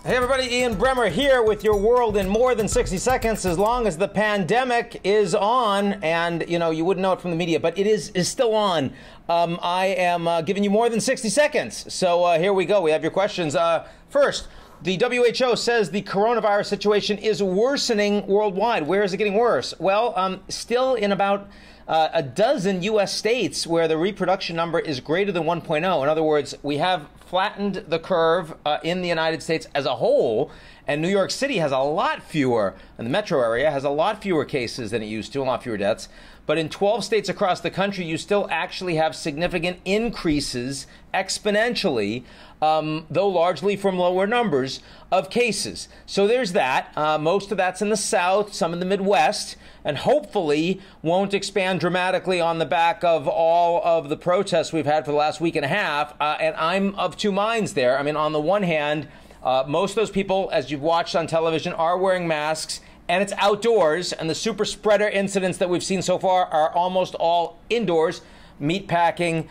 Hey everybody, Ian Bremmer here with your world in more than 60 seconds, as long as the pandemic is on. And, you know, you wouldn't know it from the media, but it is still on. I am giving you more than 60 seconds. So here we go. We have your questions. First, the WHO says the coronavirus situation is worsening worldwide. Where is it getting worse? Well, still in about a dozen U.S. states where the reproduction number is greater than 1.0. In other words, we have flattened the curve in the United States as a whole, and New York City has a lot fewer, and the metro area has a lot fewer cases than it used to, a lot fewer deaths. But in 12 states across the country, you still actually have significant increases exponentially, though largely from lower numbers of cases. So there's that. Most of that's in the South, some in the Midwest, and hopefully won't expand dramatically on the back of all of the protests we've had for the last week and a half. And I'm of two minds there. I mean, on the one hand, most of those people, as you've watched on television, are wearing masks, and it's outdoors, and the super spreader incidents that we've seen so far are almost all indoors, meatpacking,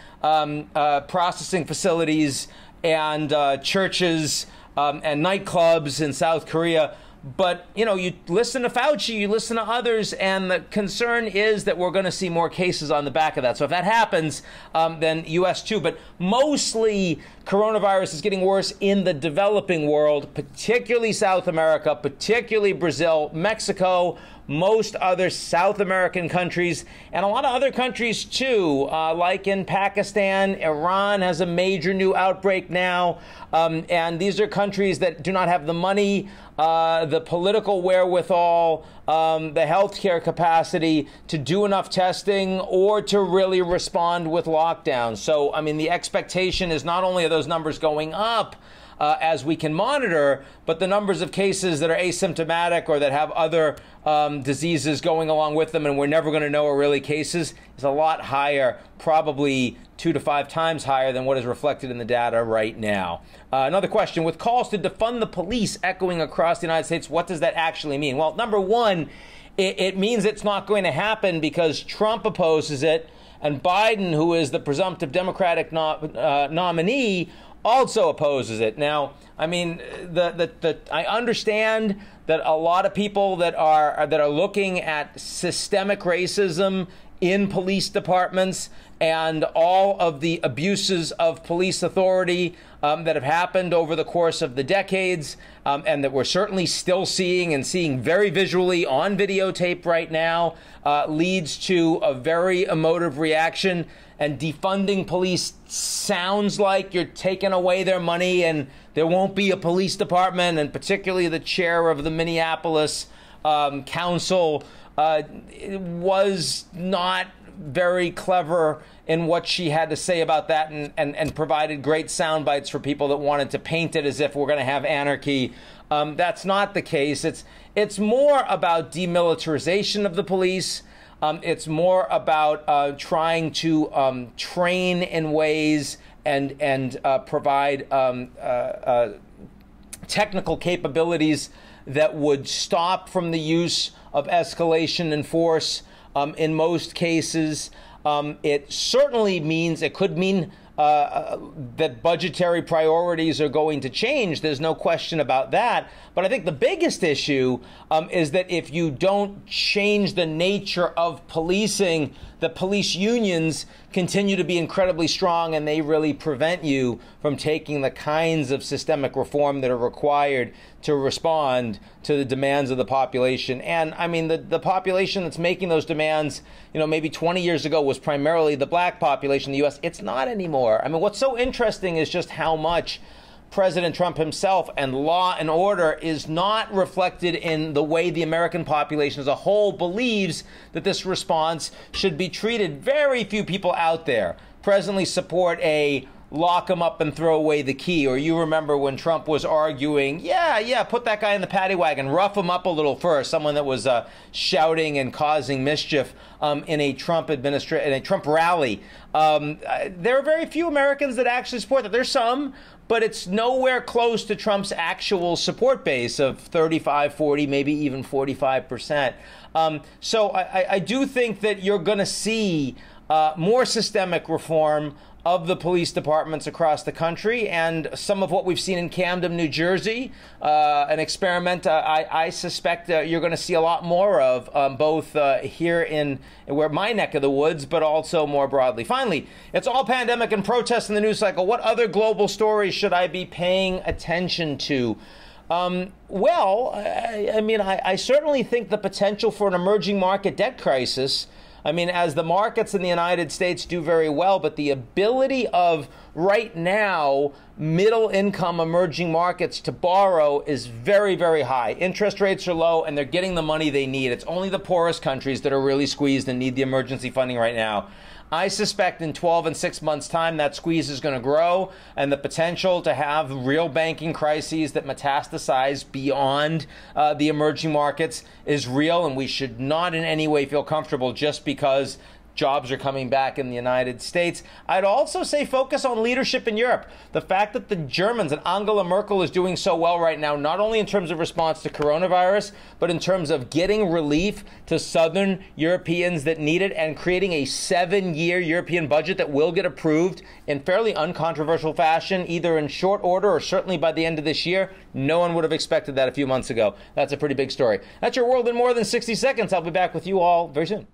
processing facilities, and churches, and nightclubs in South Korea. But, you know, you listen to Fauci, you listen to others, and the concern is that we're going to see more cases on the back of that. So if that happens, then U.S. too. But mostly coronavirus is getting worse in the developing world, particularly South America, particularly Brazil, Mexico, most other South American countries, and a lot of other countries too, like in Pakistan. Iran has a major new outbreak now, and these are countries that do not have the money, the political wherewithal, the healthcare capacity to do enough testing or to really respond with lockdowns. So, I mean, the expectation is not only are those numbers going up, as we can monitor, but the numbers of cases that are asymptomatic or that have other diseases going along with them and we're never going to know are really cases is a lot higher, probably 2 to 5 times higher than what is reflected in the data right now. Another question, with calls to defund the police echoing across the United States, what does that actually mean? Well, number one, it means it's not going to happen because Trump opposes it, and Biden, who is the presumptive Democratic nominee, also opposes it. Now, I mean, I understand that a lot of people that are looking at systemic racism in police departments and all of the abuses of police authority that have happened over the course of the decades, and that we're certainly still seeing and seeing very visually on videotape right now, leads to a very emotive reaction. And defunding police sounds like you're taking away their money and there won't be a police department, and particularly the chair of the Minneapolis council was not very clever in what she had to say about that, and provided great sound bites for people that wanted to paint it as if we're going to have anarchy. That's not the case. It's more about demilitarization of the police. It's more about trying to train in ways and provide technical capabilities that would stop from the use of escalation and force in most cases. It certainly means, it could mean that budgetary priorities are going to change. There's no question about that. But I think the biggest issue is that if you don't change the nature of policing, the police unions continue to be incredibly strong, and they really prevent you from taking the kinds of systemic reform that are required to respond to the demands of the population. And I mean, the population that's making those demands, you know, maybe 20 years ago was primarily the black population in the U.S. It's not anymore. I mean, what's so interesting is just how much President Trump himself and law and order is not reflected in the way the American population as a whole believes that this response should be treated. Very few people out there presently support a lock him up and throw away the key. Or you remember when Trump was arguing, yeah, put that guy in the paddy wagon, rough him up a little first, someone that was shouting and causing mischief in a Trump rally. There are very few Americans that actually support that. There's some, but it's nowhere close to Trump's actual support base of 35, 40, maybe even 45%. So I do think that you're going to see more systemic reform of the police departments across the country, and some of what we've seen in Camden, New Jersey, an experiment I suspect you're going to see a lot more of, both here in where my neck of the woods, but also more broadly. Finally, it's all pandemic and protests in the news cycle. What other global stories should I be paying attention to? Well, I certainly think the potential for an emerging market debt crisis. I mean, as the markets in the United States do very well, but the ability of right now middle income emerging markets to borrow is very, very high. Interest rates are low and they're getting the money they need. It's only the poorest countries that are really squeezed and need the emergency funding right now. I suspect in 12 and 6 months' time that squeeze is going to grow, and the potential to have real banking crises that metastasize beyond the emerging markets is real, and we should not in any way feel comfortable just because jobs are coming back in the United States. I'd also say focus on leadership in Europe. The fact that the Germans and Angela Merkel is doing so well right now, not only in terms of response to coronavirus, but in terms of getting relief to Southern Europeans that need it and creating a 7-year European budget that will get approved in fairly uncontroversial fashion, either in short order or certainly by the end of this year. No one would have expected that a few months ago. That's a pretty big story. That's your world in more than 60 seconds. I'll be back with you all very soon.